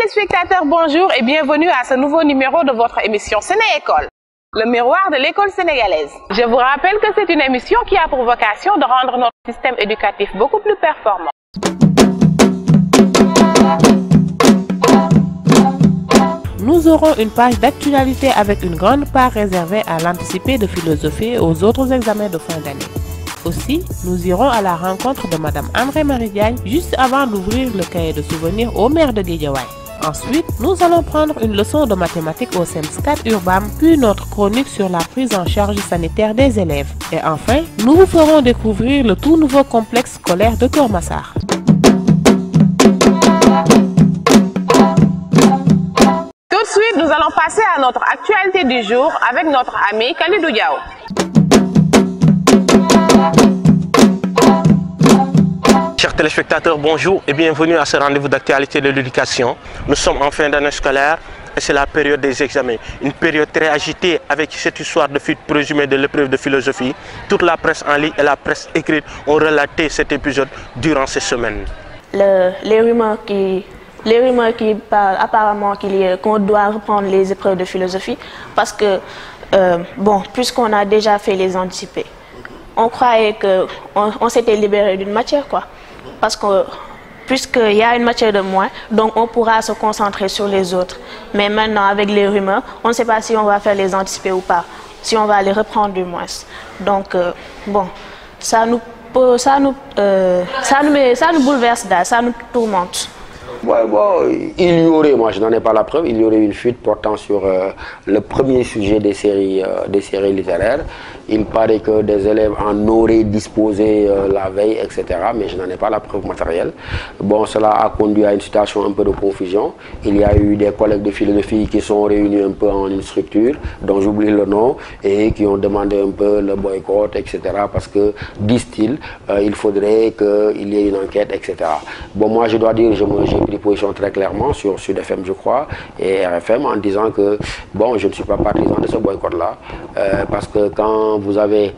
téléspectateurs, bonjour et bienvenue à ce nouveau numéro de votre émission Séné-École, le miroir de l'école sénégalaise. Je vous rappelle que c'est une émission qui a pour vocation de rendre notre système éducatif beaucoup plus performant. Nous aurons une page d'actualité avec une grande part réservée à l'anticipé de philosophie et aux autres examens de fin d'année. Aussi, nous irons à la rencontre de Madame André-Marie Diagne juste avant d'ouvrir le cahier de souvenirs au maire de Guédiawaye. Ensuite, nous allons prendre une leçon de mathématiques au CEM4 Urbam, puis notre chronique sur la prise en charge sanitaire des élèves. Et enfin, nous vous ferons découvrir le tout nouveau complexe scolaire de Keur Massar. Tout de suite, nous allons passer à notre actualité du jour avec notre ami Khalidou Diaw. Chers téléspectateurs, bonjour et bienvenue à ce rendez-vous d'actualité de l'éducation. Nous sommes en fin d'année scolaire et c'est la période des examens. Une période très agitée avec cette histoire de fuite présumée de l'épreuve de philosophie. Toute la presse en ligne et la presse écrite ont relaté cet épisode durant ces semaines. Les rumeurs qui parlent apparemment qu'on doit reprendre les épreuves de philosophie parce que, puisqu'on a déjà fait les anticipés, on croyait qu'on s'était libéré d'une matière, quoi. Parce que, puisqu'il y a une matière de moins, donc on pourra se concentrer sur les autres. Mais maintenant, avec les rumeurs, on ne sait pas si on va faire les anticipés ou pas, si on va les reprendre du moins. Donc, ça nous bouleverse, ça nous tourmente. Il y aurait, moi je n'en ai pas la preuve, il y aurait une fuite portant sur le premier sujet des séries littéraires. Il paraît que des élèves en auraient disposé la veille, etc. Mais je n'en ai pas la preuve matérielle. Bon, cela a conduit à une situation un peu de confusion. Il y a eu des collègues de philosophie qui sont réunis un peu en une structure, dont j'oublie le nom, et qui ont demandé un peu le boycott, etc. Parce que, disent-ils, il faudrait qu'il y ait une enquête, etc. Bon, moi je dois dire, j'ai pris position très clairement sur Sud FM, je crois, et RFM, en disant que, bon, je ne suis pas partisan de ce boycott-là, parce que quand vous avez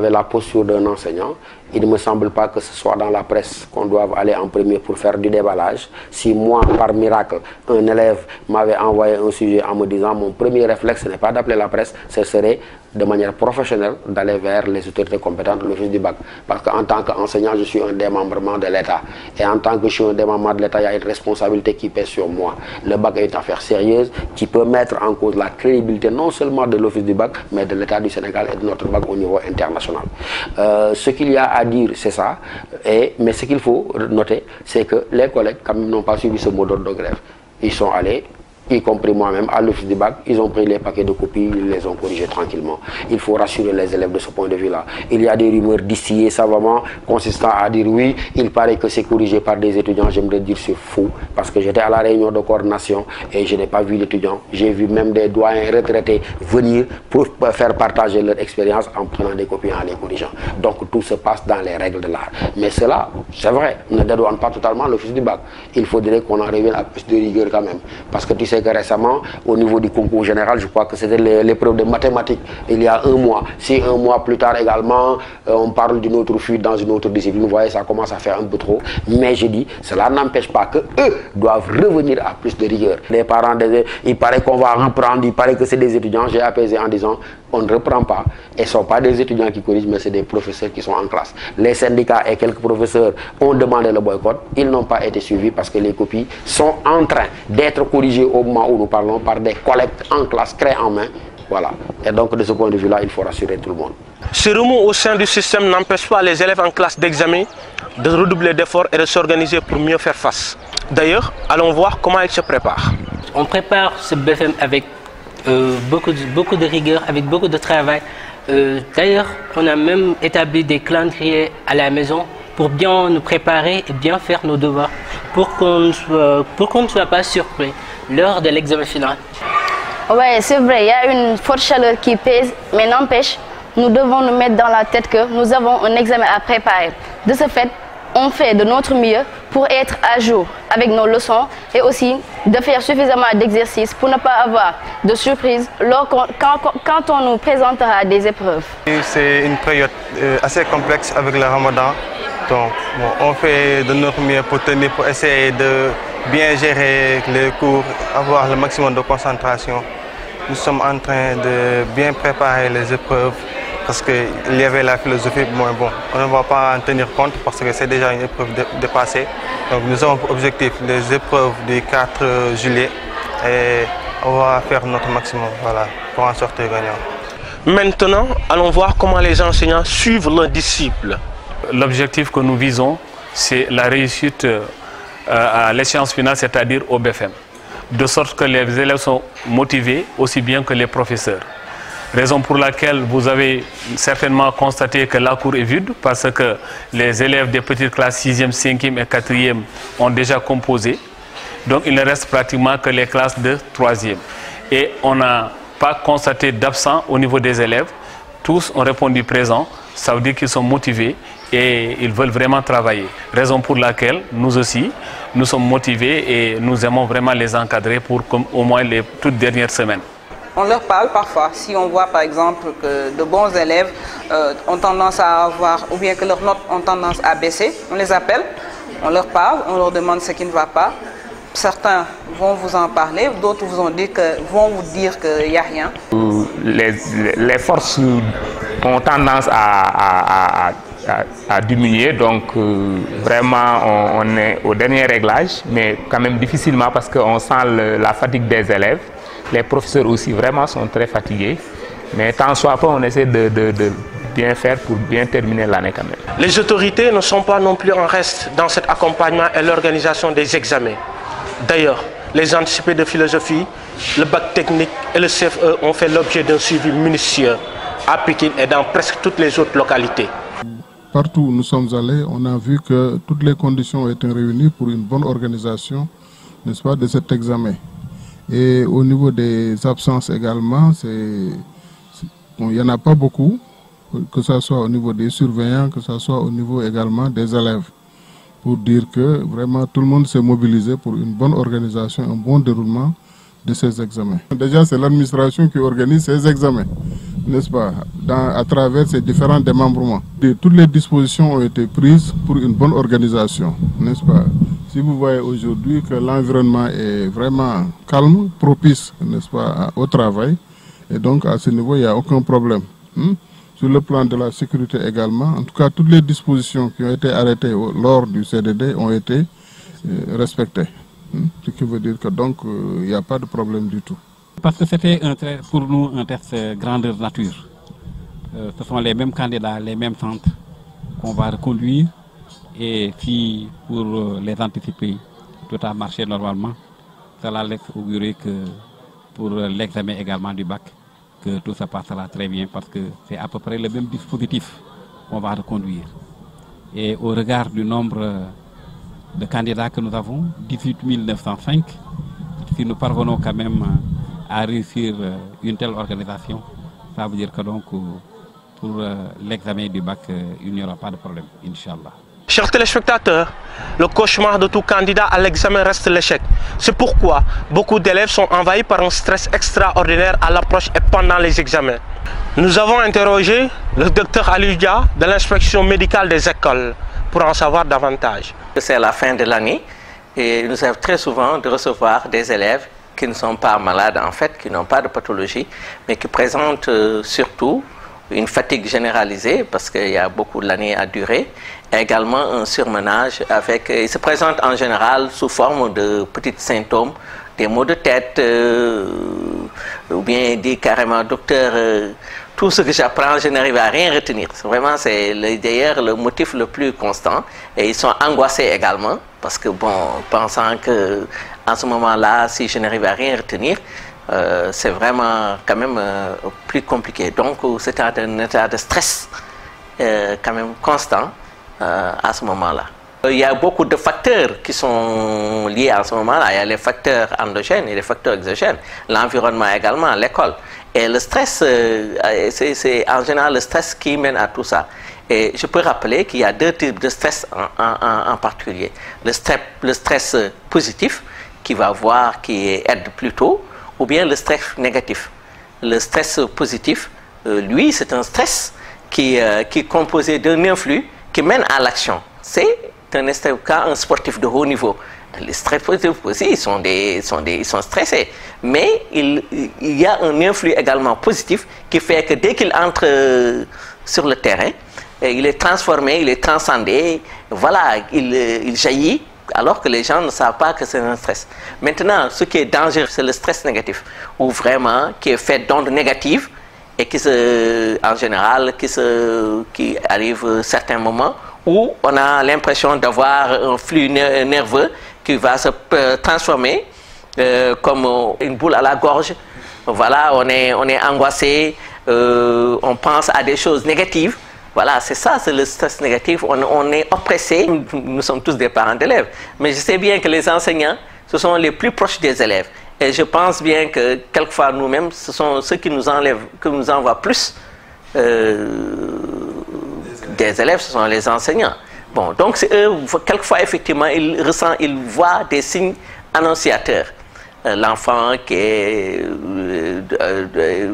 la posture d'un enseignant, il ne me semble pas que ce soit dans la presse qu'on doive aller en premier pour faire du déballage. Si moi, par miracle, un élève m'avait envoyé un sujet en me disant mon premier réflexe, ce n'est pas d'appeler la presse, ce serait de manière professionnelle d'aller vers les autorités compétentes de l'office du bac. Parce qu'en tant qu'enseignant, je suis un démembrement de l'État. Et en tant que je suis un démembrement de l'État, il y a une responsabilité qui pèse sur moi. Le bac est une affaire sérieuse qui peut mettre en cause la crédibilité non seulement de l'office du bac, mais de l'État du Sénégal et de notre bac au niveau international. Ce qu'il y a à dire, c'est ça. Mais ce qu'il faut noter, c'est que les collègues, quand même, n'ont pas suivi ce mot d'ordre de grève. Ils sont allés, y compris moi-même, à l'office du bac, ils ont pris les paquets de copies, ils les ont corrigés tranquillement. Il faut rassurer les élèves de ce point de vue-là. Il y a des rumeurs distillées savamment consistant à dire oui, il paraît que c'est corrigé par des étudiants. J'aimerais dire c'est faux, parce que j'étais à la réunion de coordination et je n'ai pas vu d'étudiants. J'ai vu même des doyens retraités venir pour faire partager leur expérience en prenant des copies et en les corrigeant. Donc tout se passe dans les règles de l'art. Mais cela, c'est vrai, ne dédouane pas totalement l'office du bac. Il faudrait qu'on en revienne à plus de rigueur quand même. Parce que tu sais que récemment, au niveau du concours général, je crois que c'était l'épreuve de mathématiques il y a un mois. Si un mois plus tard également, on parle d'une autre fuite dans une autre discipline, vous voyez, ça commence à faire un peu trop. Mais je dis, cela n'empêche pas qu'eux doivent revenir à plus de rigueur. Les parents, il paraît qu'on va reprendre, il paraît que c'est des étudiants. J'ai apaisé en disant, on ne reprend pas. Et ce ne sont pas des étudiants qui corrigent, mais c'est des professeurs qui sont en classe. Les syndicats et quelques professeurs ont demandé le boycott. Ils n'ont pas été suivis parce que les copies sont en train d'être corrigées au moment où nous parlons par des collègues en classe, craie en main. Voilà. Et donc, de ce point de vue-là, il faut rassurer tout le monde. Ce remous au sein du système n'empêche pas les élèves en classe d'examen de redoubler d'efforts et de s'organiser pour mieux faire face. D'ailleurs, allons voir comment ils se préparent. On prépare ce BFM avec beaucoup de rigueur, avec beaucoup de travail. D'ailleurs, on a même établi des calendriers à la maison pour bien nous préparer et bien faire nos devoirs, pour qu'on ne soit pas surpris lors de l'examen final. Oui, c'est vrai, il y a une forte chaleur qui pèse, mais n'empêche, nous devons nous mettre dans la tête que nous avons un examen à préparer. De ce fait, on fait de notre mieux pour être à jour avec nos leçons et aussi de faire suffisamment d'exercices pour ne pas avoir de surprise quand on nous présentera des épreuves. C'est une période assez complexe avec le Ramadan. Donc, on fait de notre mieux pour essayer bien gérer les cours, avoir le maximum de concentration. Nous sommes en train de bien préparer les épreuves parce qu'il y avait la philosophie, mais bon, on ne va pas en tenir compte parce que c'est déjà une épreuve dépassée. Donc nous avons pour objectif les épreuves du 4 juillet et on va faire notre maximum, voilà, pour en sortir gagnant. Maintenant, allons voir comment les enseignants suivent leurs disciples. L'objectif que nous visons, c'est la réussite à l'échéance finale, c'est-à-dire au BFM. De sorte que les élèves sont motivés aussi bien que les professeurs. Raison pour laquelle vous avez certainement constaté que la cour est vide parce que les élèves des petites classes 6e, 5e et 4e ont déjà composé. Donc il ne reste pratiquement que les classes de 3e. Et on n'a pas constaté d'absents au niveau des élèves. Tous ont répondu présent. Ça veut dire qu'ils sont motivés et ils veulent vraiment travailler. Raison pour laquelle nous aussi, nous sommes motivés et nous aimons vraiment les encadrer pour au moins les toutes dernières semaines. On leur parle parfois. Si on voit par exemple que de bons élèves ont tendance à avoir, ou bien que leurs notes ont tendance à baisser, on les appelle, on leur parle, on leur demande ce qui ne va pas. Certains vont vous en parler, d'autres vont vous dire qu'il n'y a rien. Les forces ont tendance à diminuer, donc vraiment on est au dernier réglage, mais quand même difficilement parce qu'on sent la fatigue des élèves. Les professeurs aussi vraiment sont très fatigués, mais tant soit peu on essaie de bien faire pour bien terminer l'année quand même. Les autorités ne sont pas non plus en reste dans cet accompagnement et l'organisation des examens. D'ailleurs, les anticipés de philosophie, le bac technique et le CFE ont fait l'objet d'un suivi minutieux à Pékin et dans presque toutes les autres localités. Partout où nous sommes allés, on a vu que toutes les conditions ont été réunies pour une bonne organisation, n'est-ce pas, de cet examen. Et au niveau des absences également, il n'y en a pas beaucoup, que ce soit au niveau des surveillants, que ce soit au niveau également des élèves, pour dire que vraiment tout le monde s'est mobilisé pour une bonne organisation, un bon déroulement de ces examens. Déjà, c'est l'administration qui organise ces examens, n'est-ce pas, à travers ces différents démembrements. Toutes les dispositions ont été prises pour une bonne organisation, n'est-ce pas. Si vous voyez aujourd'hui que l'environnement est vraiment calme, propice, n'est-ce pas, au travail, et donc à ce niveau, il n'y a aucun problème. Sur le plan de la sécurité également, en tout cas, toutes les dispositions qui ont été arrêtées lors du CDD ont été respectées. Ce qui veut dire que donc il n'y a pas de problème du tout. Parce que c'était pour nous un test grandeur nature. Ce sont les mêmes candidats, les mêmes centres qu'on va reconduire. Et si pour les anticiper, tout a marché normalement, cela laisse augurer que pour l'examen également du bac, que tout ça passera très bien parce que c'est à peu près le même dispositif qu'on va reconduire. Et au regard du nombre de candidats que nous avons, 18 905, si nous parvenons quand même à réussir une telle organisation, ça veut dire que donc pour l'examen du bac, il n'y aura pas de problème, Inch'Allah. Chers téléspectateurs, le cauchemar de tout candidat à l'examen reste l'échec. C'est pourquoi beaucoup d'élèves sont envahis par un stress extraordinaire à l'approche et pendant les examens. Nous avons interrogé le docteur Alioudia de l'inspection médicale des écoles pour en savoir davantage. C'est la fin de l'année et nous avons très souvent de recevoir des élèves qui ne sont pas malades en fait, qui n'ont pas de pathologie, mais qui présentent surtout une fatigue généralisée parce qu'il y a beaucoup de l'année à durer, également un surmenage il se présente en général sous forme de petits symptômes, des maux de tête, ou bien dit carrément docteur, tout ce que j'apprends, je n'arrive à rien retenir. Vraiment, c'est d'ailleurs le motif le plus constant et ils sont angoissés également parce que bon, pensant que en ce moment-là, si je n'arrive à rien retenir, c'est vraiment quand même plus compliqué. Donc c'est un état de stress quand même constant à ce moment-là. Il y a beaucoup de facteurs qui sont liés à ce moment-là. Il y a les facteurs endogènes et les facteurs exogènes, l'environnement également, l'école. Et le stress, c'est en général le stress qui mène à tout ça. Et je peux rappeler qu'il y a deux types de stress en particulier. Le stress positif, qui aide plus tôt, ou bien le stress négatif. Le stress positif, lui, c'est un stress qui est composé d'un influx qui mène à l'action. C'est un sportif de haut niveau. Les stress positifs aussi, ils sont stressés. Mais il y a un influx également positif qui fait que dès qu'il entre sur le terrain, il est transformé, il est transcendé, voilà, il jaillit, alors que les gens ne savent pas que c'est un stress. Maintenant, ce qui est dangereux, c'est le stress négatif, ou vraiment qui est fait d'ondes négatives et qui en général, qui arrive à certains moments où on a l'impression d'avoir un flux nerveux qui va se transformer comme une boule à la gorge. Voilà, on est angoissé, on pense à des choses négatives. Voilà, c'est ça, c'est le stress négatif. On est oppressé. Nous sommes tous des parents d'élèves. Mais je sais bien que les enseignants, ce sont les plus proches des élèves. Et je pense bien que quelquefois nous-mêmes, ce sont ceux qui nous envoient plus des élèves, ce sont les enseignants. Bon, donc eux, quelquefois, effectivement, ils voient des signes annonciateurs. L'enfant qui est,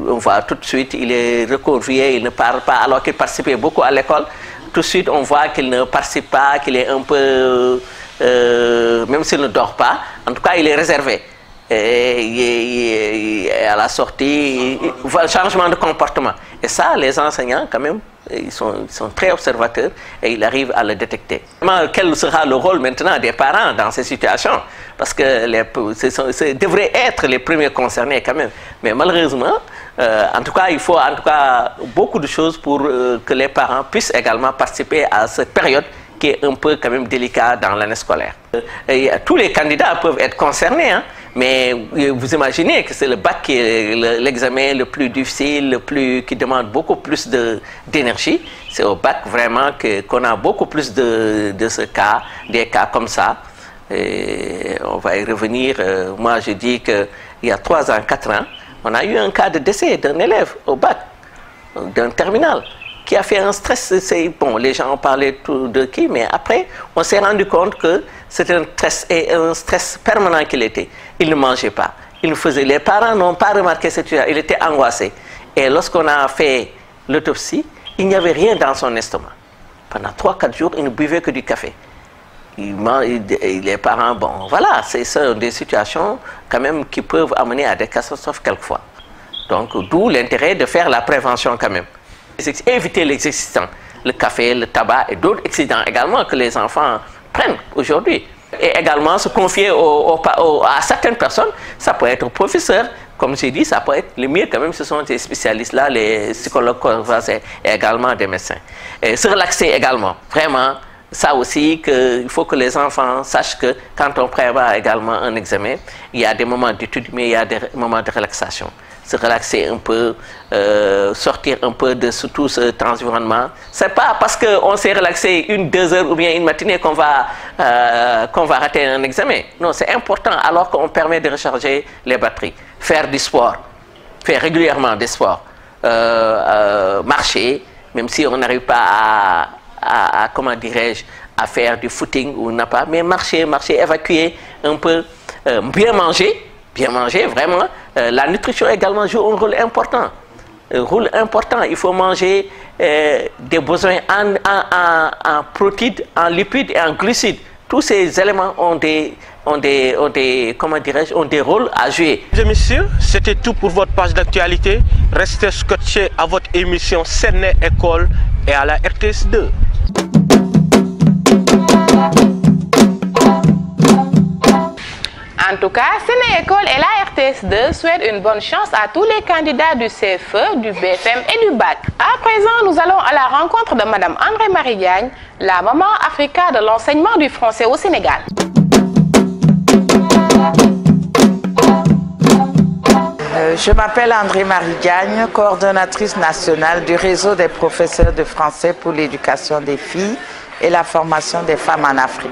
on voit tout de suite, il est recroquevillé, il ne parle pas, alors qu'il participait beaucoup à l'école. Tout de suite, on voit qu'il ne participe pas, qu'il est un peu, même s'il ne dort pas, en tout cas, il est réservé. Et à la sortie, il voit le changement de comportement. Et ça, les enseignants, quand même, ils sont très observateurs et ils arrivent à le détecter. Quel sera le rôle maintenant des parents dans ces situations? Parce que ce devraient être les premiers concernés quand même. Mais malheureusement, en tout cas, il faut beaucoup de choses pour que les parents puissent également participer à cette période qui est un peu quand même délicate dans l'année scolaire. Tous les candidats peuvent être concernés, hein, mais vous imaginez que c'est le bac qui est l'examen le plus difficile, qui demande beaucoup plus d'énergie. C'est au bac vraiment qu'on a beaucoup plus de des cas comme ça. Et on va y revenir. Moi, je dis qu'il y a 3 ans, 4 ans, on a eu un cas de décès d'un élève au bac, d'un terminal, qui a fait un stress. Bon, les gens ont parlé de qui, mais après, on s'est rendu compte que c'était un stress permanent qu'il était. Il ne mangeait pas. Les parents n'ont pas remarqué cette chose. Il était angoissé. Et lorsqu'on a fait l'autopsie, il n'y avait rien dans son estomac. Pendant 3-4 jours, il ne buvait que du café. Les parents, bon, voilà, c'est des situations quand même qui peuvent amener à des catastrophes quelquefois. Donc, d'où l'intérêt de faire la prévention quand même. Éviter les excitants, le café, le tabac et d'autres excitants également que les enfants prennent aujourd'hui. Et également se confier à certaines personnes, ça peut être aux professeurs, comme j'ai dit, ça peut être le mieux quand même, ce sont des spécialistes-là, les psychologues et également des médecins. Et se relaxer également, vraiment, ça aussi, il faut que les enfants sachent que quand on prépare également un examen, il y a des moments d'étude, mais il y a des moments de relaxation. Se relaxer un peu, sortir un peu de tout cet environnement. C'est pas parce qu'on s'est relaxé 1-2 heures ou bien une matinée qu'on va rater un examen. Non, c'est important alors qu'on permet de recharger les batteries. Faire du sport, faire régulièrement des sports, marcher, même si on n'arrive pas comment dirais-je, à faire du footing ou n'a pas, mais marcher, évacuer un peu, bien manger, vraiment. La nutrition également joue un rôle important. Il faut manger des besoins en protéines, en lipides et en glucides. Tous ces éléments ont des rôles à jouer. Mesdames et messieurs, c'était tout pour votre page d'actualité. Restez scotchés à votre émission Séné École et à la RTS2. En tout cas, Séné École et la RTS2 souhaitent une bonne chance à tous les candidats du CFE, du BFM et du BAC. À présent, nous allons à la rencontre de Mme André-Marie Diagne, la maman Africa de l'enseignement du français au Sénégal. Je m'appelle André-Marie Diagne, coordonnatrice nationale du réseau des professeurs de français pour l'éducation des filles et la formation des femmes en Afrique.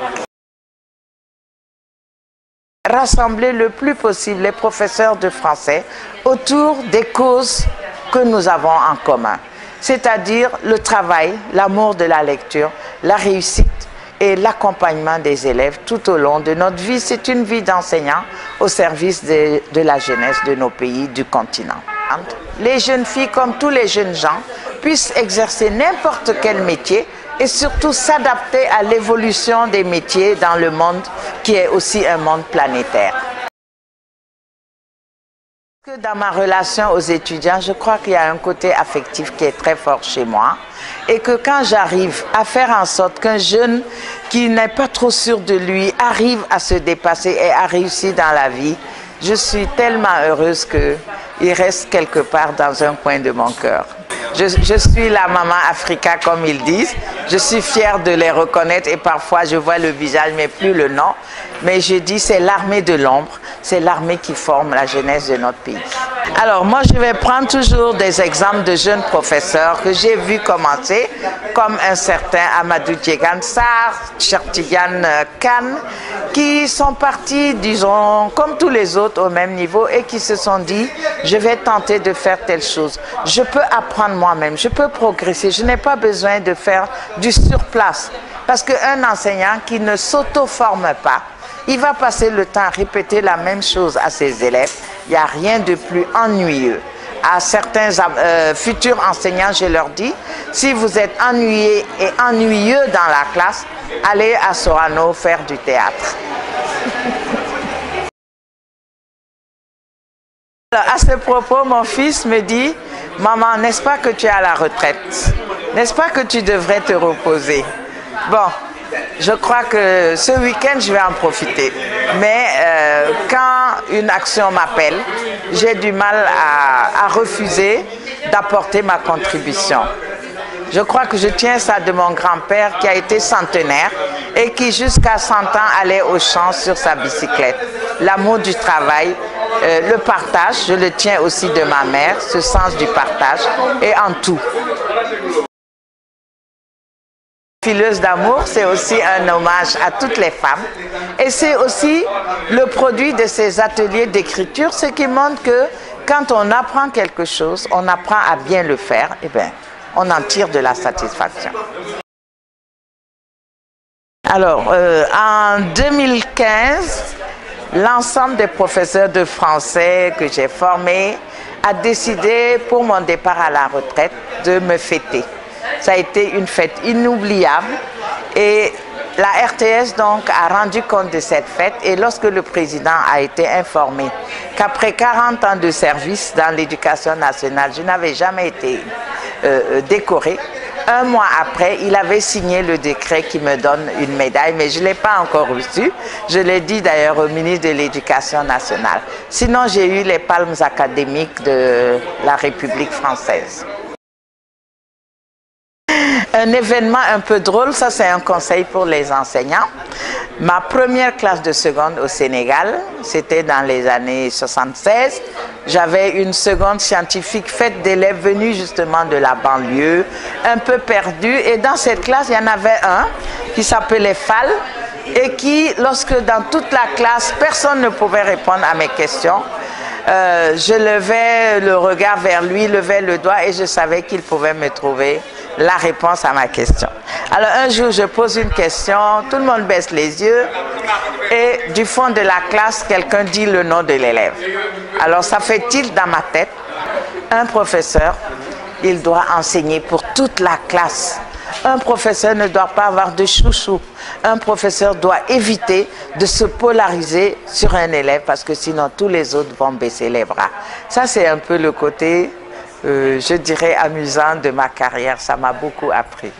Rassembler le plus possible les professeurs de français autour des causes que nous avons en commun, c'est-à-dire le travail, l'amour de la lecture, la réussite et l'accompagnement des élèves tout au long de notre vie. C'est une vie d'enseignant au service de la jeunesse de nos pays, du continent. Les jeunes filles, comme tous les jeunes gens, puissent exercer n'importe quel métier et surtout s'adapter à l'évolution des métiers dans le monde qui est aussi un monde planétaire. Dans ma relation aux étudiants, je crois qu'il y a un côté affectif qui est très fort chez moi et que quand j'arrive à faire en sorte qu'un jeune qui n'est pas trop sûr de lui arrive à se dépasser et à réussir dans la vie, je suis tellement heureuse qu'il reste quelque part dans un coin de mon cœur. Je suis la maman Africa comme ils disent, je suis fière de les reconnaître et parfois je vois le visage mais plus le nom. Mais je dis c'est l'armée de l'ombre, c'est l'armée qui forme la jeunesse de notre pays. Alors moi je vais prendre toujours des exemples de jeunes professeurs que j'ai vus commencer, comme un certain Amadou Djegan Sarr, Chertigan Khan, qui sont partis, disons, comme tous les autres au même niveau et qui se sont dit, je vais tenter de faire telle chose. Je peux apprendre moi-même, je peux progresser, je n'ai pas besoin de faire du surplace. Parce qu'un enseignant qui ne s'auto-forme pas, il va passer le temps à répéter la même chose à ses élèves. Il n'y a rien de plus ennuyeux. À certains futurs enseignants, je leur dis, si vous êtes ennuyé et ennuyeux dans la classe, allez à Sorano faire du théâtre. Alors, à ce propos, mon fils me dit, maman, n'est-ce pas que tu es à la retraite? N'est-ce pas que tu devrais te reposer? Bon, je crois que ce week-end, je vais en profiter. Mais quand une action m'appelle, j'ai du mal à refuser d'apporter ma contribution. Je crois que je tiens ça de mon grand-père qui a été centenaire et qui jusqu'à 100 ans allait au champ sur sa bicyclette. L'amour du travail, le partage, je le tiens aussi de ma mère, ce sens du partage et en tout. Fileuse d'amour, c'est aussi un hommage à toutes les femmes et c'est aussi le produit de ces ateliers d'écriture, ce qui montre que quand on apprend quelque chose, on apprend à bien le faire, et bien, on en tire de la satisfaction. Alors, en 2015, l'ensemble des professeurs de français que j'ai formés a décidé, pour mon départ à la retraite, de me fêter. Ça a été une fête inoubliable et la RTS donc a rendu compte de cette fête et lorsque le président a été informé qu'après 40 ans de service dans l'éducation nationale, je n'avais jamais été décorée, un mois après, il avait signé le décret qui me donne une médaille, mais je ne l'ai pas encore reçue. Je l'ai dit d'ailleurs au ministre de l'Éducation nationale. Sinon, j'ai eu les palmes académiques de la République française. Un événement un peu drôle, ça c'est un conseil pour les enseignants. Ma première classe de seconde au Sénégal, c'était dans les années 76. J'avais une seconde scientifique faite d'élèves venus justement de la banlieue, un peu perdus. Et dans cette classe, il y en avait un qui s'appelait Fall et qui, lorsque dans toute la classe, personne ne pouvait répondre à mes questions, je levais le regard vers lui, levais le doigt et je savais qu'il pouvait me trouver la réponse à ma question. Alors un jour, je pose une question, tout le monde baisse les yeux et du fond de la classe, quelqu'un dit le nom de l'élève. Alors ça fait tilt dans ma tête. Un professeur, il doit enseigner pour toute la classe. Un professeur ne doit pas avoir de chouchou. Un professeur doit éviter de se polariser sur un élève parce que sinon tous les autres vont baisser les bras. Ça, c'est un peu le côté, je dirais, amusant de ma carrière. Ça m'a beaucoup appris.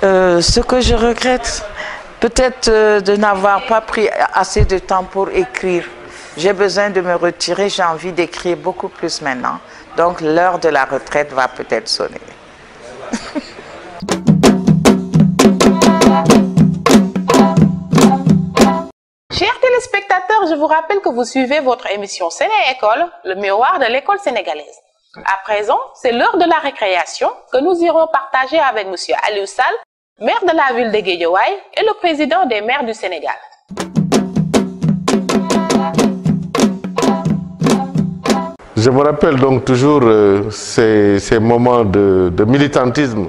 Ce que je regrette, peut-être de n'avoir pas pris assez de temps pour écrire. J'ai besoin de me retirer, j'ai envie d'écrire beaucoup plus maintenant. Donc l'heure de la retraite va peut-être sonner. Chers téléspectateurs, je vous rappelle que vous suivez votre émission Séné École, le miroir de l'école sénégalaise. À présent, c'est l'heure de la récréation que nous irons partager avec M. Aliou Sall, maire de la ville de Guédiawaye et le président des maires du Sénégal. Je me rappelle donc toujours ces moments de militantisme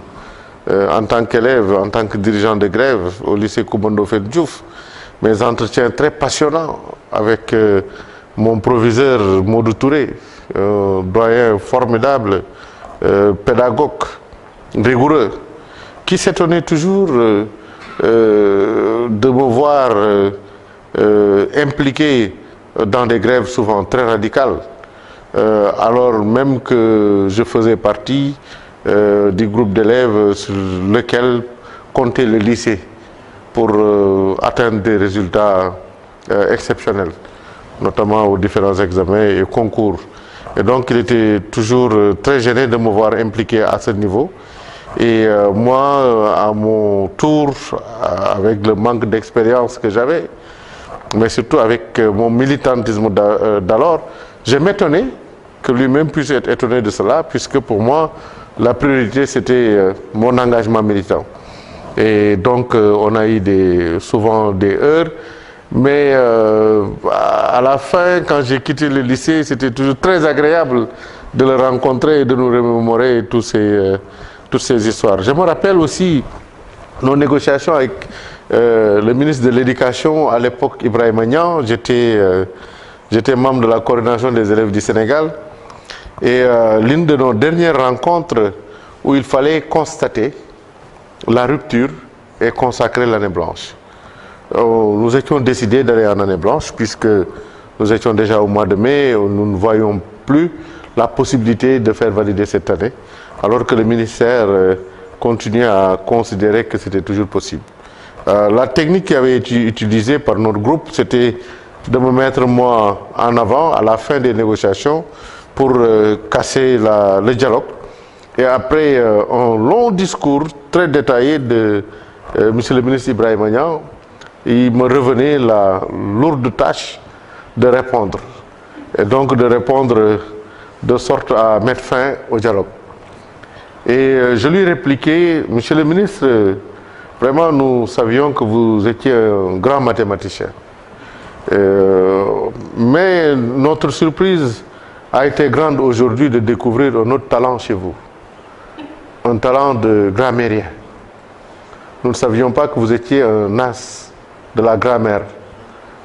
en tant qu'élève, en tant que dirigeant de grève au lycée Coumba Ndoffène Diouf. Mes entretiens très passionnants avec mon proviseur Modou Touré, doyen formidable, pédagogue, rigoureux, qui s'étonnait toujours de me voir impliqué dans des grèves souvent très radicales, alors même que je faisais partie du groupe d'élèves sur lequel comptait le lycée pour atteindre des résultats exceptionnels, notamment aux différents examens et concours. Et donc il était toujours très gêné de me voir impliqué à ce niveau. Et moi, à mon tour, avec le manque d'expérience que j'avais, mais surtout avec mon militantisme d'alors, je m'étonnais que lui-même puisse être étonné de cela, puisque pour moi, la priorité, c'était mon engagement militant. Et donc, on a eu souvent des heurts, mais à la fin, quand j'ai quitté le lycée, c'était toujours très agréable de le rencontrer et de nous remémorer toutes ces histoires. Je me rappelle aussi nos négociations avec le ministre de l'Éducation à l'époque, Ibrahim Agnan. J'étais membre de la coordination des élèves du Sénégal. Et l'une de nos dernières rencontres où il fallait constater la rupture et consacrer l'année blanche. Nous étions décidés d'aller en année blanche puisque nous étions déjà au mois de mai, nous ne voyions plus la possibilité de faire valider cette année, alors que le ministère continuait à considérer que c'était toujours possible. La technique qui avait été utilisée par notre groupe, c'était de me mettre moi en avant à la fin des négociations pour casser le dialogue. Et après un long discours très détaillé de monsieur le ministre Ibrahim Agnan, il me revenait la lourde tâche de répondre. Et donc de répondre de sorte à mettre fin au dialogue. Et je lui répliquais, monsieur le ministre, vraiment nous savions que vous étiez un grand mathématicien. Mais notre surprise a été grande aujourd'hui de découvrir un autre talent chez vous. Un talent de grammairien. Nous ne savions pas que vous étiez un as de la grammaire,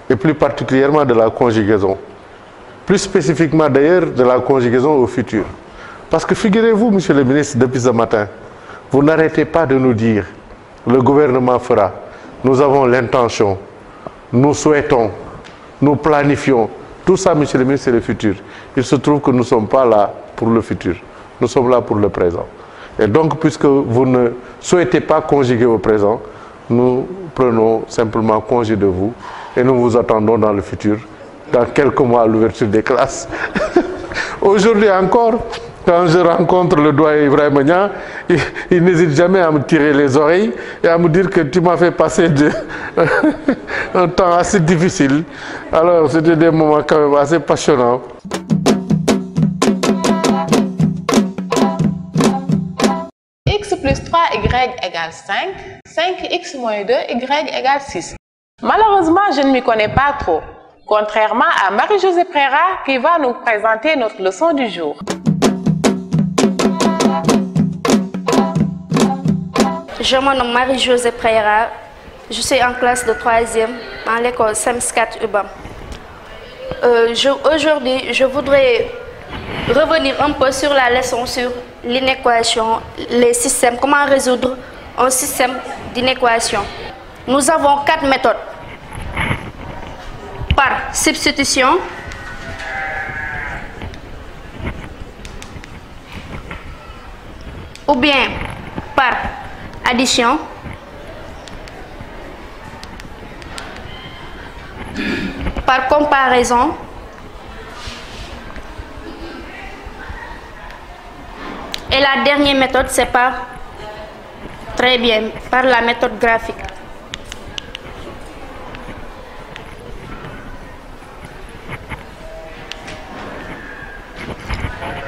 et plus particulièrement de la conjugaison. Plus spécifiquement d'ailleurs de la conjugaison au futur. Parce que figurez-vous, monsieur le ministre, depuis ce matin, vous n'arrêtez pas de nous dire, le gouvernement fera, nous avons l'intention, nous souhaitons, nous planifions. Tout ça, monsieur le ministre, c'est le futur. Il se trouve que nous ne sommes pas là pour le futur. Nous sommes là pour le présent. Et donc, puisque vous ne souhaitez pas conjuguer au présent, nous prenons simplement congé de vous et nous vous attendons dans le futur, dans quelques mois à l'ouverture des classes. Aujourd'hui encore, quand je rencontre le doyen Ibrahim Agnan, il n'hésite jamais à me tirer les oreilles et à me dire que tu m'as fait passer un temps assez difficile. Alors, c'était des moments quand même assez passionnants. X plus 3y égale 5, 5x moins 2y égale 6. Malheureusement, je ne m'y connais pas trop, contrairement à Marie-Josée Préra qui va nous présenter notre leçon du jour. Je me nomme Marie-Josée Préra, je suis en classe de 3e dans l'école SEMS 4 UBAM. Aujourd'hui, je voudrais revenir un peu sur la leçon sur l'inéquation, les systèmes, comment résoudre un système d'inéquation. Nous avons 4 méthodes. Par substitution, ou bien par addition, par comparaison, et la dernière méthode, c'est par la méthode graphique.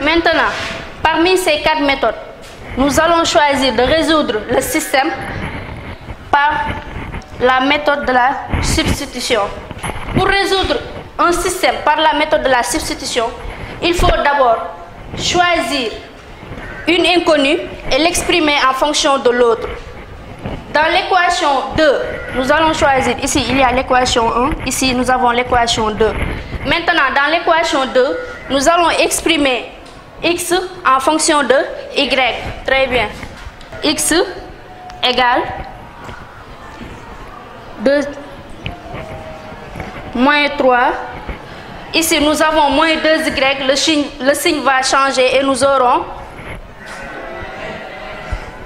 Maintenant, parmi ces 4 méthodes, nous allons choisir de résoudre le système par la méthode de la substitution. Pour résoudre un système par la méthode de la substitution, il faut d'abord choisir une inconnue et l'exprimer en fonction de l'autre. Dans l'équation 2, nous allons choisir, ici il y a l'équation 1, ici nous avons l'équation 2. Maintenant, dans l'équation 2, nous allons exprimer x en fonction de y. Très bien. x égale 2 moins 3. Ici, nous avons moins 2y, le signe va changer et nous aurons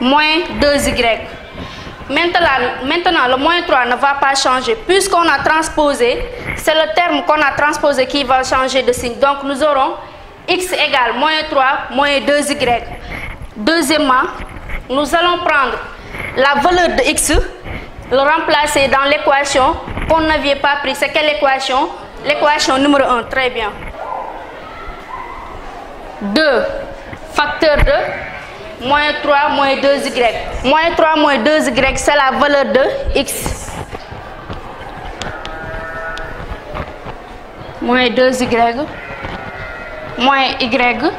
moins 2y. Maintenant, le moins 3 ne va pas changer. Puisqu'on a transposé, c'est le terme qu'on a transposé qui va changer de signe. Donc, nous aurons x égale moins 3, moins 2y. Deuxièmement, nous allons prendre la valeur de x, le remplacer dans l'équation qu'on n'avait pas pris. C'est quelle équation? L'équation numéro 1, très bien. 2 facteur de moins 3 moins 2y. Moins 3 moins 2y, c'est la valeur de x. Moins 2y moins y égale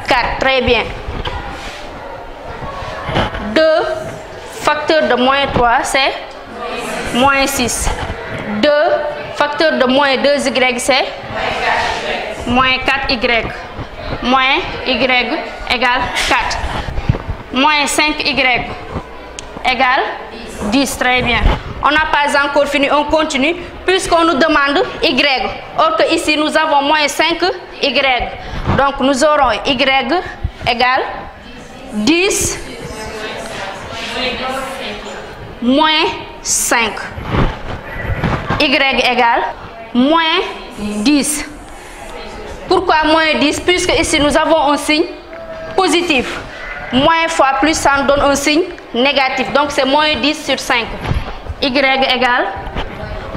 4. Très bien. 2 facteur de moins 3, c'est moins 6. 2 facteur de moins 2y, c'est moins 4y. Moins y égale 4. Moins 5y égale 10. Très bien. On n'a pas encore fini, on continue, puisqu'on nous demande y. Or que ici, nous avons moins 5y. Donc, nous aurons y égale 10 moins 5. Y égale moins 10. Pourquoi moins 10? Puisque ici nous avons un signe positif. Moins fois plus, ça nous donne un signe négatif. Donc c'est moins 10 sur 5. Y égale,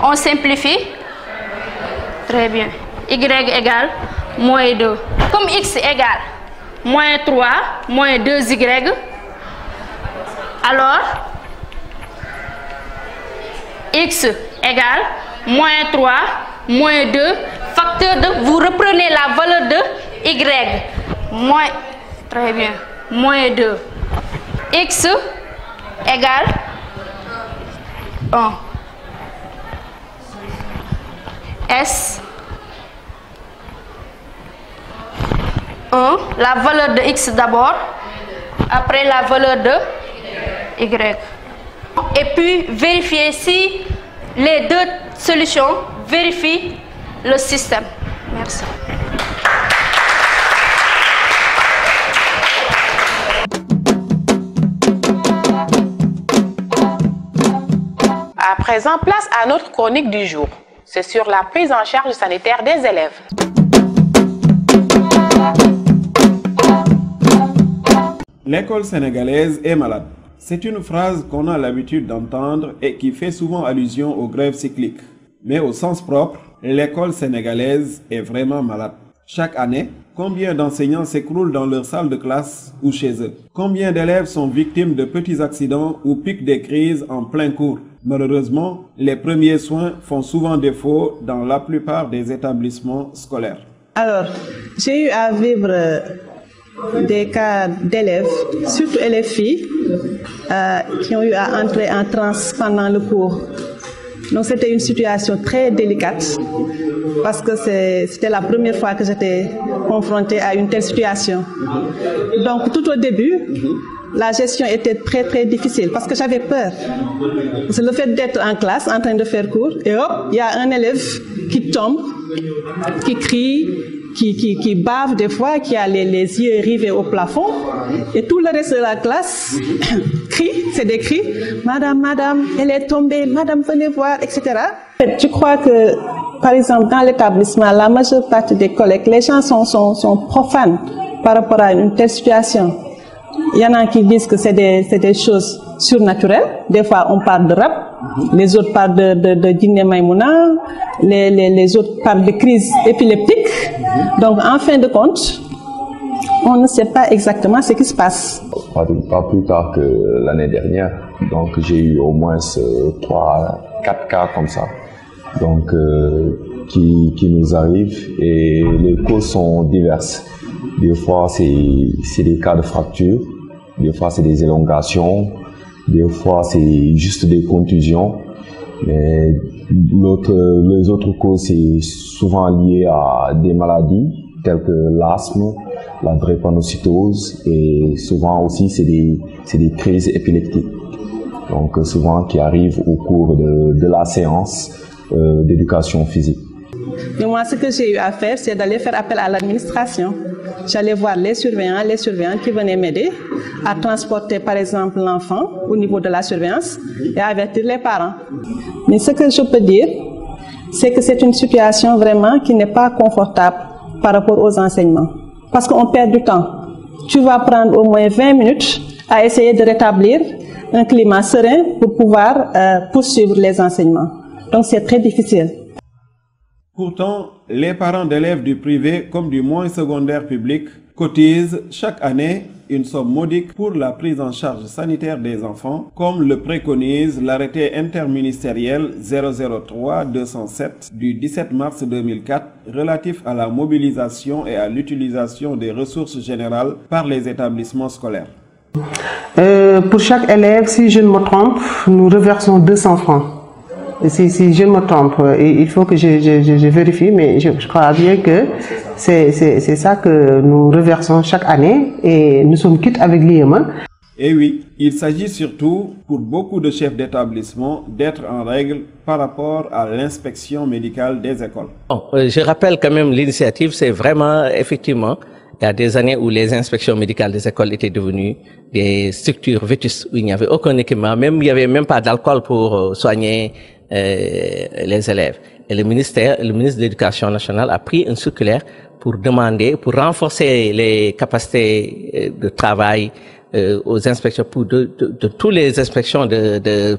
on simplifie. Très bien. Y égale moins 2. Comme x égale moins 3, moins 2y, alors x égale moins 3, moins 2, facteur de, vous reprenez la valeur de y, moins, très bien, moins 2, x égale 1, s 1, la valeur de x d'abord, après la valeur de y. Et puis vérifier si les deux solutions vérifient le système. Merci. À présent, place à notre chronique du jour. C'est sur la prise en charge sanitaire des élèves. L'école sénégalaise est malade. C'est une phrase qu'on a l'habitude d'entendre et qui fait souvent allusion aux grèves cycliques. Mais au sens propre, l'école sénégalaise est vraiment malade. Chaque année, combien d'enseignants s'écroulent dans leur salle de classe ou chez eux? Combien d'élèves sont victimes de petits accidents ou piquent des crises en plein cours? Malheureusement, les premiers soins font souvent défaut dans la plupart des établissements scolaires. Alors, j'ai eu à vivre des cas d'élèves, surtout élèves filles, qui ont eu à entrer en transe pendant le cours. Donc c'était une situation très délicate parce que c'était la première fois que j'étais confrontée à une telle situation. Donc tout au début, la gestion était très très difficile parce que j'avais peur. C'est le fait d'être en classe en train de faire cours et hop, il y a un élève qui tombe, qui crie, qui bave des fois, qui a les yeux rivés au plafond, et tout le reste de la classe crie, c'est des cris, madame, madame, elle est tombée, madame, venez voir, etc. Je crois que, par exemple, dans l'établissement, la majeure partie des collègues, les gens sont profanes par rapport à une telle situation. Il y en a qui disent que c'est des choses surnaturelles. Des fois, on parle de rap, les autres parlent de Djiné Maïmouna, les autres parlent de crise épileptique. Donc, en fin de compte, on ne sait pas exactement ce qui se passe. Pas plus tard que l'année dernière, donc j'ai eu au moins 3-4 cas comme ça, donc qui nous arrivent, et les causes sont diverses. Des fois, c'est des cas de fracture, des fois, c'est des élongations, des fois, c'est juste des contusions. Mais les autres causes, c'est souvent lié à des maladies telles que l'asthme, la drépanocytose et souvent aussi c'est des crises épileptiques. Donc souvent qui arrivent au cours de la séance d'éducation physique. Et moi, ce que j'ai eu à faire, c'est d'aller faire appel à l'administration. J'allais voir les surveillants qui venaient m'aider à transporter, par exemple, l'enfant au niveau de la surveillance et à avertir les parents. Mais ce que je peux dire, c'est que c'est une situation vraiment qui n'est pas confortable par rapport aux enseignements. Parce qu'on perd du temps. Tu vas prendre au moins 20 minutes à essayer de rétablir un climat serein pour pouvoir poursuivre les enseignements. Donc c'est très difficile. Pourtant, les parents d'élèves du privé comme du moyen secondaire public cotisent chaque année une somme modique pour la prise en charge sanitaire des enfants, comme le préconise l'arrêté interministériel 003-207 du 17 mars 2004 relatif à la mobilisation et à l'utilisation des ressources générales par les établissements scolaires. Pour chaque élève, si je ne me trompe, nous reversons 200 francs. Si je me trompe, il faut que je vérifie, mais je crois bien que c'est ça que nous reversons chaque année et nous sommes quittes avec l'IEMA. Et oui, il s'agit surtout pour beaucoup de chefs d'établissement d'être en règle par rapport à l'inspection médicale des écoles. Bon, je rappelle quand même l'initiative, c'est vraiment effectivement, il y a des années où les inspections médicales des écoles étaient devenues des structures vétustes où il n'y avait aucun équipement, même il n'y avait même pas d'alcool pour soigner les élèves. Et le ministre de l'Éducation nationale a pris une circulaire pour demander, pour renforcer les capacités de travail aux inspections, pour de toutes les inspections de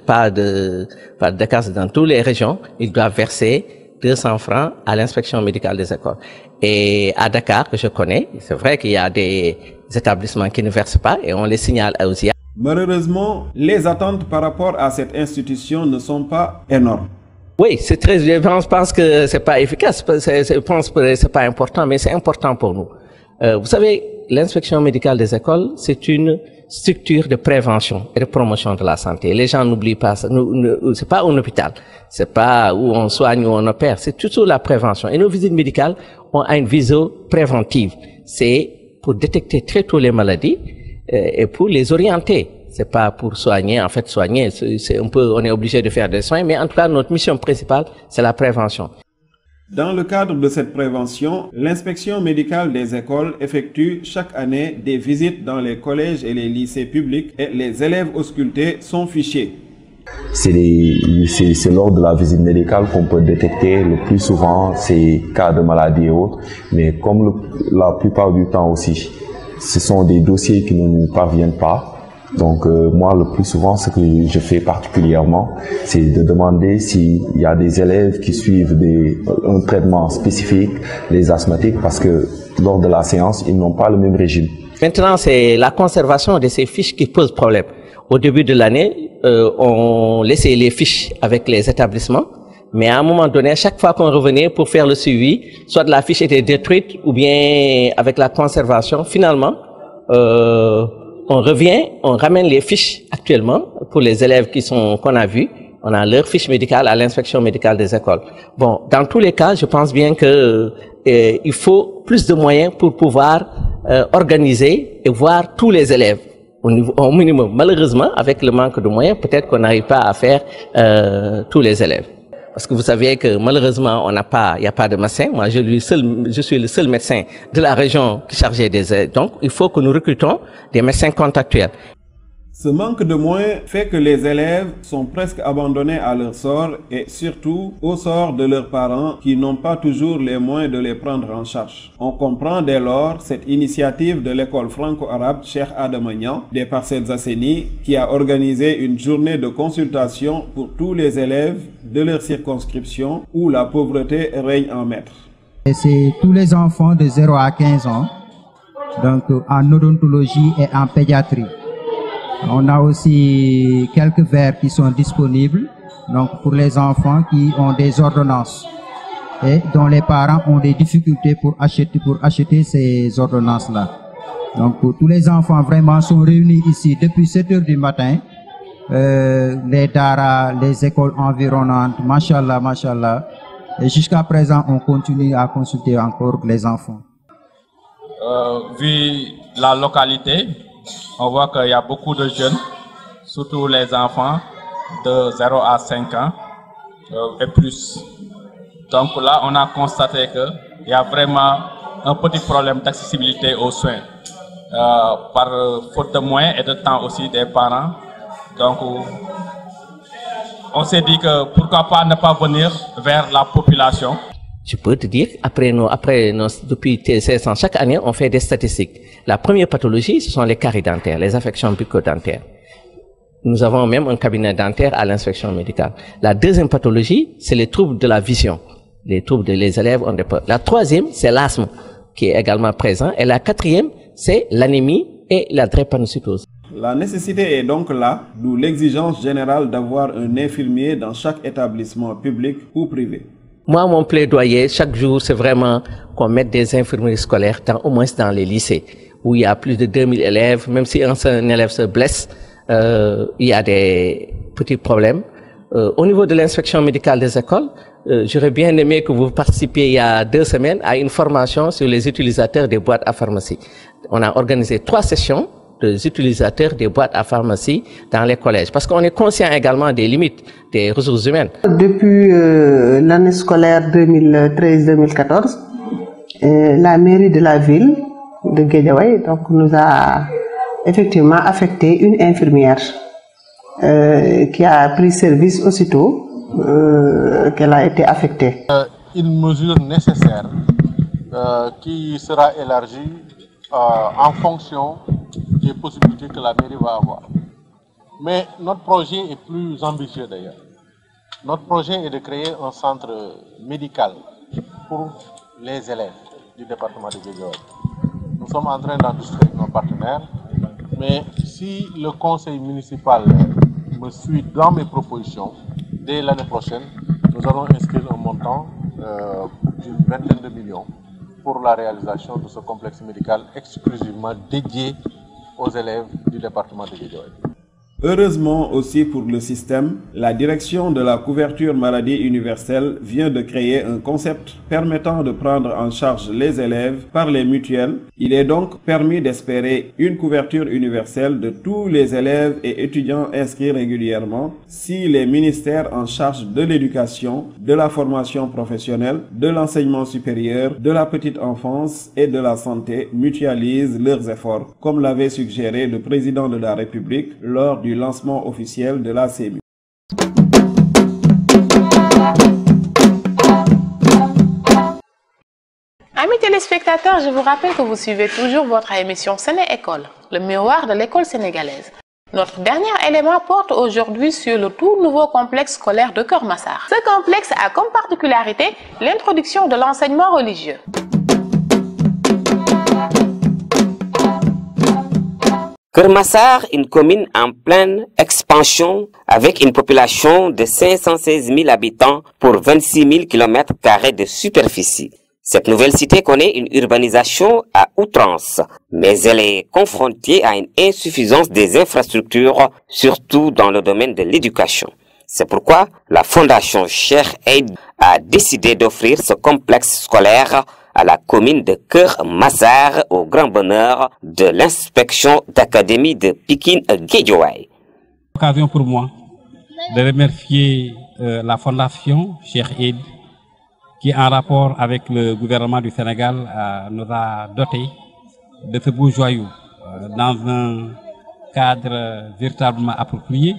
casse dans toutes les régions, ils doivent verser 200 francs à l'inspection médicale des écoles. Et à Dakar, que je connais, c'est vrai qu'il y a des établissements qui ne versent pas et on les signale aussi. Malheureusement, les attentes par rapport à cette institution ne sont pas énormes. Oui, c'est très, je pense que c'est pas efficace, je pense que c'est pas important, mais c'est important pour nous. Vous savez, l'inspection médicale des écoles, c'est une structure de prévention et de promotion de la santé. Les gens n'oublient pas ça. C'est pas un hôpital. C'est pas où on soigne ou on opère. C'est toujours la prévention. Et nos visites médicales ont une vision préventive. C'est pour détecter très tôt les maladies et pour les orienter. C'est pas pour soigner. En fait, soigner, c'est un peu, on est obligé de faire des soins, mais en tout cas, notre mission principale, c'est la prévention. Dans le cadre de cette prévention, l'inspection médicale des écoles effectue chaque année des visites dans les collèges et les lycées publics et les élèves auscultés sont fichés. C'est lors de la visite médicale qu'on peut détecter le plus souvent ces cas de maladie et autres, mais comme la plupart du temps aussi, ce sont des dossiers qui ne nous parviennent pas. Donc moi, le plus souvent, ce que je fais particulièrement, c'est de demander s'il y a des élèves qui suivent un traitement spécifique, les asthmatiques, parce que lors de la séance, ils n'ont pas le même régime. Maintenant, c'est la conservation de ces fiches qui pose problème. Au début de l'année, on laissait les fiches avec les établissements, mais à un moment donné, chaque fois qu'on revenait pour faire le suivi, soit la fiche était détruite ou bien avec la conservation, finalement, on revient, on ramène les fiches actuellement pour les élèves qu'on a vus. On a leur fiche médicale à l'inspection médicale des écoles. Bon, dans tous les cas, je pense bien que il faut plus de moyens pour pouvoir organiser et voir tous les élèves au minimum. Malheureusement, avec le manque de moyens, peut-être qu'on n'arrive pas à faire tous les élèves. Parce que vous savez que malheureusement, il n'y a pas de médecin. Moi, je suis le seul médecin de la région qui est chargé des aides. Donc, il faut que nous recrutons des médecins contractuels. Ce manque de moyens fait que les élèves sont presque abandonnés à leur sort et surtout au sort de leurs parents qui n'ont pas toujours les moyens de les prendre en charge. On comprend dès lors cette initiative de l'école franco-arabe Cheikh Adama Niang des Parcelles Assainies qui a organisé une journée de consultation pour tous les élèves de leur circonscription où la pauvreté règne en maître. C'est tous les enfants de 0 à 15 ans, donc en odontologie et en pédiatrie. On a aussi quelques verres qui sont disponibles donc pour les enfants qui ont des ordonnances et dont les parents ont des difficultés pour acheter ces ordonnances-là. Donc tous les enfants vraiment sont réunis ici depuis 7 heures du matin. Les daras, les écoles environnantes, machallah, machallah. Et jusqu'à présent, on continue à consulter encore les enfants. Vu la localité, on voit qu'il y a beaucoup de jeunes, surtout les enfants de 0 à 5 ans et plus. Donc là, on a constaté qu'il y a vraiment un petit problème d'accessibilité aux soins, par faute de moyens et de temps aussi des parents. Donc, on s'est dit que pourquoi pas ne pas venir vers la population. Je peux te dire, depuis 16 ans, chaque année, on fait des statistiques. La première pathologie, ce sont les caries dentaires, les affections bucco-dentaires. Nous avons même un cabinet dentaire à l'inspection médicale. La deuxième pathologie, c'est les troubles de la vision. Les troubles des élèves ont des problèmes. La troisième, c'est l'asthme, qui est également présent. Et la quatrième, c'est l'anémie et la drépanocytose. La nécessité est donc là, d'où l'exigence générale d'avoir un infirmier dans chaque établissement public ou privé. Moi, mon plaidoyer, chaque jour, c'est vraiment qu'on mette des infirmiers scolaires, au moins dans les lycées, où il y a plus de 2000 élèves. Même si un élève se blesse, il y a des petits problèmes. Au niveau de l'inspection médicale des écoles, j'aurais bien aimé que vous participiez il y a 2 semaines à une formation sur les utilisateurs des boîtes à pharmacie. On a organisé 3 sessions des utilisateurs des boîtes à pharmacie dans les collèges, parce qu'on est conscient également des limites des ressources humaines. Depuis l'année scolaire 2013-2014, la mairie de la ville de Guédiawaye nous a effectivement affecté une infirmière qui a pris service aussitôt qu'elle a été affectée. Une mesure nécessaire qui sera élargie en fonction des possibilités que la mairie va avoir. Mais notre projet est plus ambitieux d'ailleurs. Notre projet est de créer un centre médical pour les élèves du département de Guédiawaye. Nous sommes en train d'enregistrer avec nos partenaires, mais si le conseil municipal me suit dans mes propositions, dès l'année prochaine, nous allons inscrire un montant d'une vingtaine de millions pour la réalisation de ce complexe médical exclusivement dédié aux élèves du département de Guédiawaye. Heureusement aussi pour le système, la direction de la couverture maladie universelle vient de créer un concept permettant de prendre en charge les élèves par les mutuelles. Il est donc permis d'espérer une couverture universelle de tous les élèves et étudiants inscrits régulièrement si les ministères en charge de l'éducation, de la formation professionnelle, de l'enseignement supérieur, de la petite enfance et de la santé mutualisent leurs efforts, comme l'avait suggéré le président de la République lors du lancement officiel de la CMU. Amis téléspectateurs, je vous rappelle que vous suivez toujours votre émission Séné École, le miroir de l'école sénégalaise. Notre dernier élément porte aujourd'hui sur le tout nouveau complexe scolaire de Keur Massar. Ce complexe a comme particularité l'introduction de l'enseignement religieux. Keur Massar, une commune en pleine expansion avec une population de 516 000 habitants pour 26 000 km² de superficie. Cette nouvelle cité connaît une urbanisation à outrance, mais elle est confrontée à une insuffisance des infrastructures, surtout dans le domaine de l'éducation. C'est pourquoi la Fondation Cheikh Eid a décidé d'offrir ce complexe scolaire à la commune de Keur Massar au grand bonheur de l'inspection d'académie de Pikine Guédiawaye. Occasion pour moi de remercier la Fondation Cheikh Eid qui, en rapport avec le gouvernement du Sénégal, nous a doté de ce beau joyau dans un cadre véritablement approprié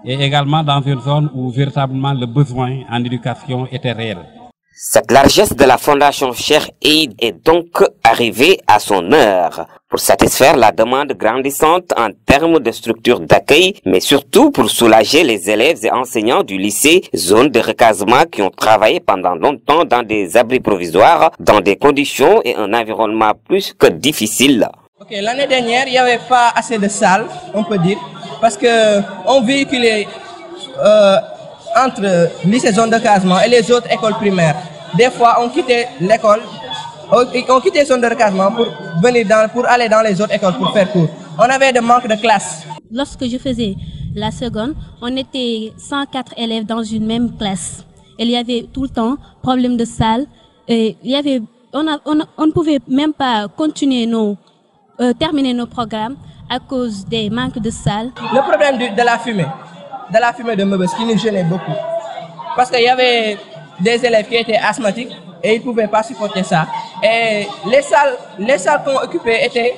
et également dans une zone où véritablement le besoin en éducation était réel. Cette largesse de la Fondation Cheikh Eid est donc arrivée à son heure pour satisfaire la demande grandissante en termes de structures d'accueil, mais surtout pour soulager les élèves et enseignants du lycée, zone de recasement qui ont travaillé pendant longtemps dans des abris provisoires, dans des conditions et un environnement plus que difficile. L'année dernière, il n'y avait pas assez de salles, on peut dire, parce qu'on véhiculait entre lycée zone de recasement et les autres écoles primaires. Des fois, on quittait l'école, on quittait zone de recasement pour aller dans les autres écoles pour faire cours. On avait des manques de classe. Lorsque je faisais la seconde, on était 104 élèves dans une même classe. Il y avait tout le temps problème de salle. Et il y avait on ne pouvait même pas continuer terminer nos programmes à cause des manques de salles. Le problème de la fumée de Mbeubeuss qui nous gênait beaucoup. Parce qu'il y avait des élèves qui étaient asthmatiques et ils ne pouvaient pas supporter ça. Et les salles qu'on occupait étaient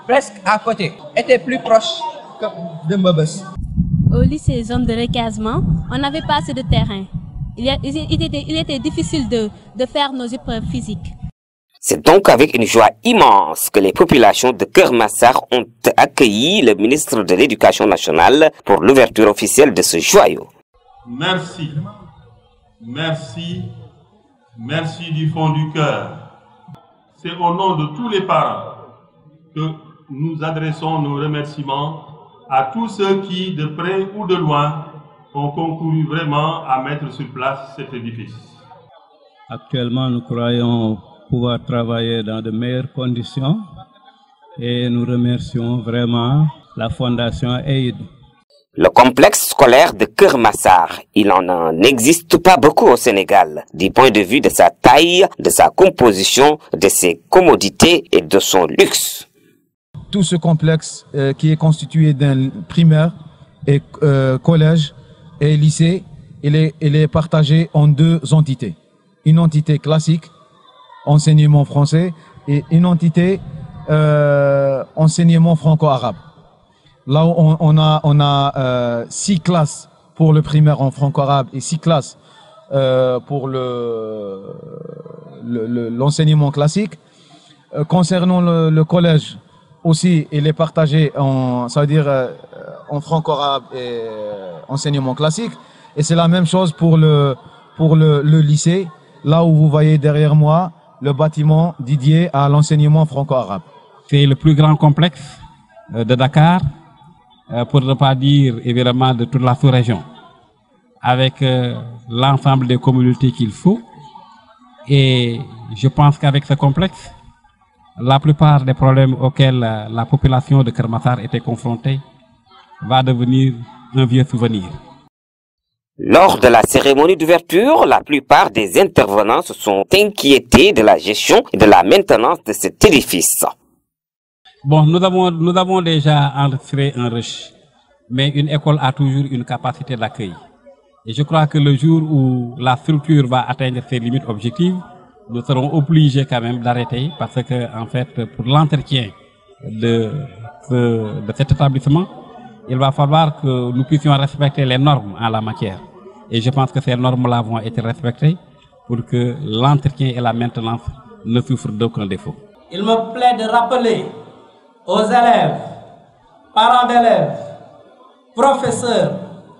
presque à côté, étaient plus proches de Mbeubeuss. Au lycée zone de recasement, on n'avait pas assez de terrain. Il était difficile de faire nos épreuves physiques. C'est donc avec une joie immense que les populations de Keur Massar ont accueilli le ministre de l'Éducation nationale pour l'ouverture officielle de ce joyau. Merci, merci, merci du fond du cœur. C'est au nom de tous les parents que nous adressons nos remerciements à tous ceux qui, de près ou de loin, ont concouru vraiment à mettre sur place cet édifice. Actuellement, nous croyons pouvoir travailler dans de meilleures conditions et nous remercions vraiment la Fondation Aid. Le complexe scolaire de Keur Massar, il n'en existe pas beaucoup au Sénégal, du point de vue de sa taille, de sa composition, de ses commodités et de son luxe. Tout ce complexe qui est constitué d'un primaire et collège et lycée, il est partagé en deux entités. Une entité classique, enseignement français, et une entité enseignement franco-arabe. Là où on a 6 classes pour le primaire en franco-arabe et 6 classes pour l'enseignement classique. Concernant le collège aussi, il est partagé en franco-arabe et enseignement classique. Et c'est la même chose pour le lycée, là où vous voyez derrière moi le bâtiment dédié à l'enseignement franco-arabe. C'est le plus grand complexe de Dakar, pour ne pas dire évidemment de toute la sous-région, avec l'ensemble des communautés qu'il faut. Et je pense qu'avec ce complexe, la plupart des problèmes auxquels la population de Keur Massar était confrontée va devenir un vieux souvenir. Lors de la cérémonie d'ouverture, la plupart des intervenants se sont inquiétés de la gestion et de la maintenance de cet édifice. Bon, nous avons déjà enregistré un rush, mais une école a toujours une capacité d'accueil. Et je crois que le jour où la structure va atteindre ses limites objectives, nous serons obligés quand même d'arrêter parce que, en fait, pour l'entretien de cet établissement, il va falloir que nous puissions respecter les normes en la matière. Et je pense que ces normes-là vont être respectées pour que l'entretien et la maintenance ne souffrent d'aucun défaut. Il me plaît de rappeler aux élèves, parents d'élèves, professeurs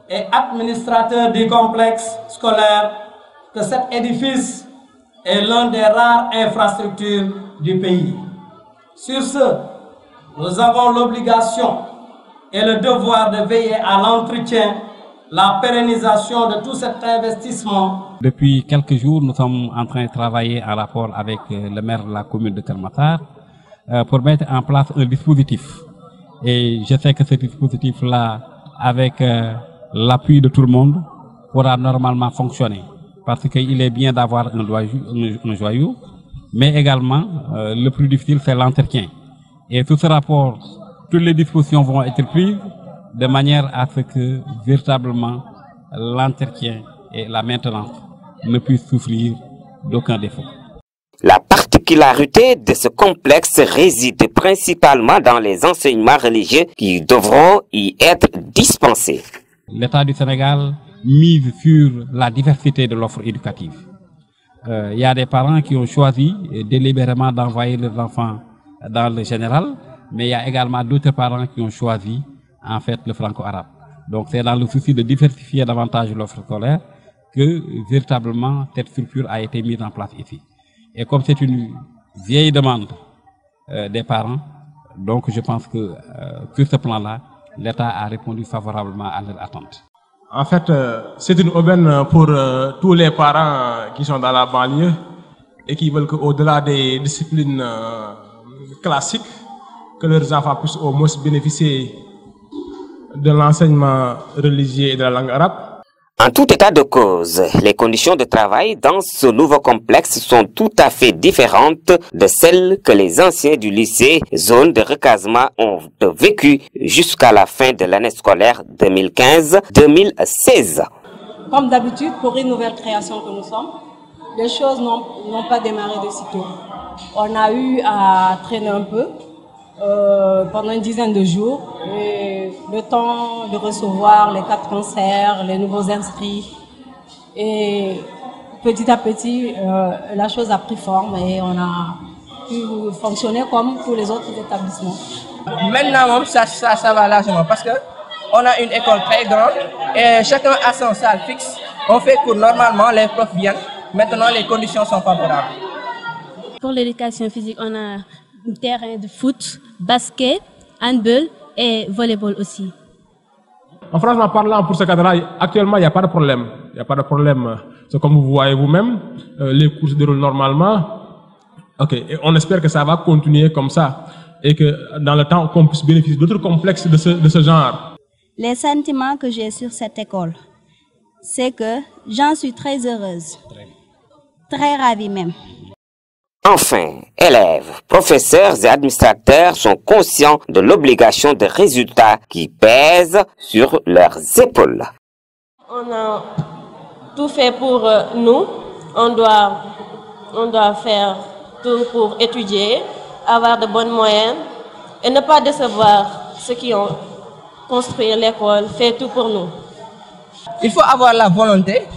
et administrateurs du complexe scolaire que cet édifice est l'un des rares infrastructures du pays. Sur ce, nous avons l'obligation et le devoir de veiller à l'entretien, la pérennisation de tout cet investissement. Depuis quelques jours, nous sommes en train de travailler en rapport avec le maire de la commune de Keur Massar pour mettre en place un dispositif. Et je sais que ce dispositif-là, avec l'appui de tout le monde, pourra normalement fonctionner. Parce qu'il est bien d'avoir un joyau, mais également, le plus difficile, c'est l'entretien. Et tout ce rapport, toutes les dispositions vont être prises de manière à ce que, véritablement, l'entretien et la maintenance ne puissent souffrir d'aucun défaut. La particularité de ce complexe réside principalement dans les enseignements religieux qui devront y être dispensés. L'État du Sénégal mise sur la diversité de l'offre éducative. Il y a des parents qui ont choisi délibérément d'envoyer leurs enfants dans le général, mais il y a également d'autres parents qui ont choisi en fait le franco-arabe. Donc c'est dans le souci de diversifier davantage l'offre scolaire que véritablement cette structure a été mise en place ici. Et comme c'est une vieille demande des parents, donc je pense que sur ce plan-là, l'État a répondu favorablement à leurs attentes. En fait, c'est une aubaine pour tous les parents qui sont dans la banlieue et qui veulent qu'au-delà des disciplines classiques, que leurs enfants puissent au moins bénéficier de l'enseignement religieux et de la langue arabe. En tout état de cause, les conditions de travail dans ce nouveau complexe sont tout à fait différentes de celles que les anciens du lycée zone de recasement ont vécues jusqu'à la fin de l'année scolaire 2015-2016. Comme d'habitude, pour une nouvelle création que nous sommes, les choses n'ont pas démarré de sitôt. On a eu à traîner un peu pendant une dizaine de jours, et le temps de recevoir les 4 concerts, les nouveaux inscrits, et petit à petit la chose a pris forme et on a pu fonctionner comme tous les autres établissements. Maintenant ça va largement parce que on a une école très grande et chacun a son salle fixe. On fait cours normalement, les profs viennent. Maintenant les conditions sont favorables. Pour l'éducation physique, on a un terrain de foot, basket, handball et volleyball aussi. En franchement parlant, pour ce cadre-là, actuellement, il n'y a pas de problème. Il n'y a pas de problème. C'est comme vous voyez vous-même, les cours se déroulent normalement. Ok, et on espère que ça va continuer comme ça et que dans le temps, qu'on puisse bénéficier d'autres complexes de ce genre. Les sentiments que j'ai sur cette école, c'est que j'en suis très heureuse, très ravie même. Enfin, élèves, professeurs et administrateurs sont conscients de l'obligation de résultats qui pèse sur leurs épaules. On a tout fait pour nous. On doit faire tout pour étudier, avoir de bonnes moyennes et ne pas décevoir ceux qui ont construit l'école, fait tout pour nous. Il faut avoir la volonté,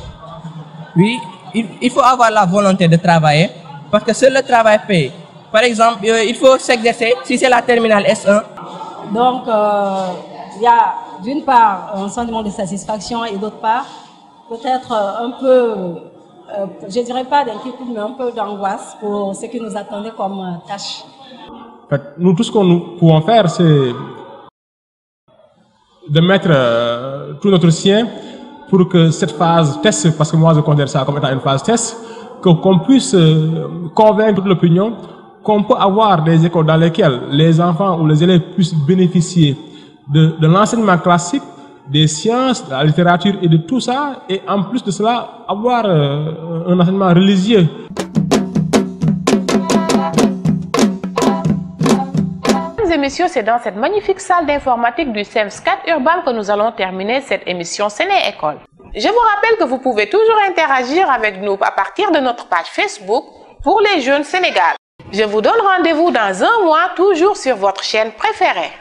oui, il faut avoir la volonté de travailler. Parce que seul le travail paye. Par exemple, il faut s'exercer si c'est la terminale S1. Donc, il y a d'une part un sentiment de satisfaction et d'autre part, peut-être un peu, je dirais pas d'inquiétude, mais un peu d'angoisse pour ce qui nous attendait comme tâche. En fait, nous, tout ce que nous pouvons faire, c'est de mettre tout notre sien pour que cette phase test, parce que moi je considère ça comme étant une phase test, qu'on puisse convaincre l'opinion qu'on peut avoir des écoles dans lesquelles les enfants ou les élèves puissent bénéficier de l'enseignement classique, des sciences, de la littérature et de tout ça, et en plus de cela, avoir un enseignement religieux. Mesdames et messieurs, c'est dans cette magnifique salle d'informatique du CEMS 4 Urban que nous allons terminer cette émission Séné École. Je vous rappelle que vous pouvez toujours interagir avec nous à partir de notre page Facebook pour les jeunes Sénégal. Je vous donne rendez-vous dans un mois, toujours sur votre chaîne préférée.